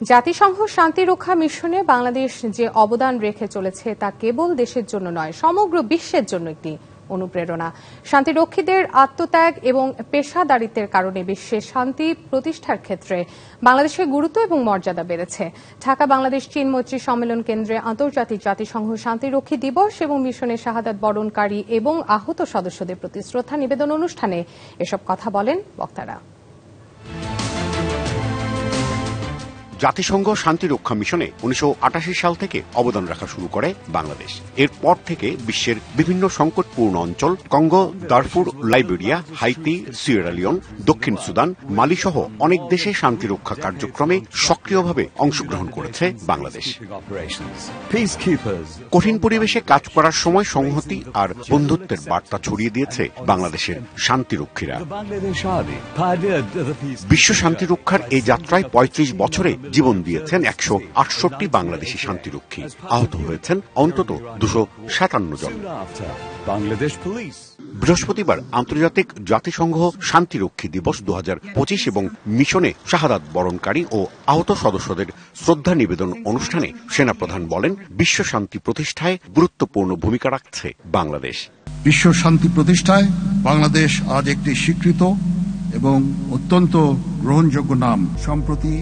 জাতিসংঘ শান্তিরক্ষা মিশনে বাংলাদেশ যে অবদান রেখে চলেছে তা কেবল দেশের জন্য নয়, সমগ্র বিশ্বের জন্য একটি অনুপ্রেরণা। শান্তিরক্ষীদের আত্মত্যাগ এবং পেশাদারিত্বের কারণে বিশ্বে শান্তি প্রতিষ্ঠার ক্ষেত্রে বাংলাদেশের গুরুত্ব এবং মর্যাদা বেড়েছে। ঢাকা বাংলাদেশ চীন মৈত্রী সম্মেলন কেন্দ্রে আন্তর্জাতিক জাতিসংঘ শান্তিরক্ষী দিবস এবং মিশনের শাহাদাত বরণকারী এবং আহত সদস্যদের প্রতি শ্রদ্ধা নিবেদন অনুষ্ঠানে এসব কথা বলেন বক্তারা। জাতিসংঘ শান্তিরক্ষা মিশনে 1988 সাল থেকে অবদান রাখা শুরু করে বাংলাদেশ। এরপর থেকে বিশ্বের বিভিন্ন সংকটপূর্ণ অঞ্চল Congo, Darfur, Liberia, Haiti, Sierra Leone, দক্ষিণ সুদান, মালি সহ অনেক দেশে শান্তিরক্ষা কার্যক্রমে সক্রিয়ভাবে অংশগ্রহণ করেছে বাংলাদেশ। কঠিন পরিবেশে কাজ করার সময় সংহতি আর বন্ধুত্বের বার্তা ছড়িয়ে দিয়েছে বাংলাদেশের শান্তিরক্ষীরা। বিশ্ব শান্তিরক্ষার এই যাত্রায় 35 বছরে জীবন দিয়েছেন 168 বাংলাদেশি শান্তিরক্ষী, আহত হয়েছেন অন্তত 257 জন। বৃহস্পতিবার আন্তর্জাতিক জাতিসংঘ শান্তিরক্ষী দিবস 2025 এবং মিশনে শাহাদাত বরণকারী ও আহত সদস্যদের শ্রদ্ধা নিবেদন অনুষ্ঠানে সেনাপ্রধান বলেন, বিশ্ব শান্তি প্রতিষ্ঠায় গুরুত্বপূর্ণ ভূমিকা রাখছে বাংলাদেশ। বিশ্ব শান্তি প্রতিষ্ঠায় বাংলাদেশ আজ একটি স্বীকৃত এবং অত্যন্ত গ্রহণযোগ্য নাম। সম্প্রতি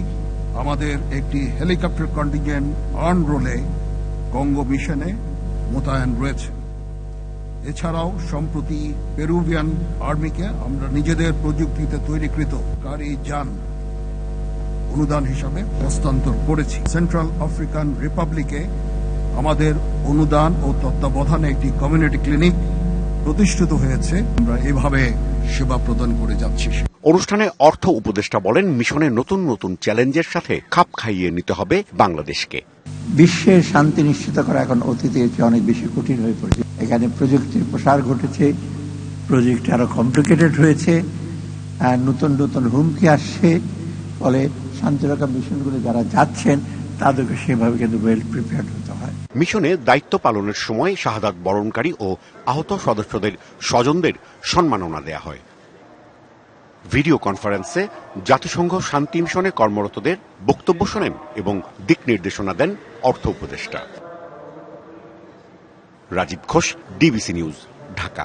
আমাদের একটি হেলিকপ্টার কন্টিনজেন্ট আর্ম রোলে কঙ্গো মিশনে মোতায়েন রয়েছে। এছাড়াও সম্প্রতি পেরুভিয়ান আর্মিকে আমরা নিজেদের প্রযুক্তিতে তৈরিকৃত গাড়ি যান অনুদান হিসাবে হস্তান্তর করেছি। সেন্ট্রাল আফ্রিকান রিপাবলিকে আমাদের অনুদান ও তত্ত্বাবধানে একটি কমিউনিটি ক্লিনিক প্রতিষ্ঠিত হয়েছে। আমরা এভাবে সেবা প্রদান করে যাচ্ছি। অনুষ্ঠানে অর্থ উপদেষ্টা বলেন, মিশনে নতুন নতুন চ্যালেঞ্জের সাথে খাপ খাইয়ে নিতে হবে বাংলাদেশকে। বিশ্বের শান্তি নিশ্চিত করা এখন অতীতের চেয়ে অনেক বেশি কঠিন হয়ে পড়েছে। এখানে প্রযুক্তির প্রসার ঘটেছে, প্রযুক্তি আরো কমপ্লিকেটেড হয়েছে, নতুন নতুন হুমকি আসছে। ফলে শান্তিরক্ষা মিশনগুলো যারা যাচ্ছেন তাদেরকে সেভাবে কিন্তু ওয়েল প্রিপেয়ার্ড হতে হয়। মিশনে দায়িত্ব পালনের সময় শাহাদাত বরণকারী ও আহত সদস্যদের স্বজনদের সম্মাননা দেয়া হয়। ভিডিও কনফারেন্সে জাতিসংঘ শান্তি মিশনে কর্মরতদের বক্তব্য শোনেন এবং দিক নির্দেশনা দেন অর্থ উপদেষ্টা। Rajib Ghosh, DBC News, Dhaka.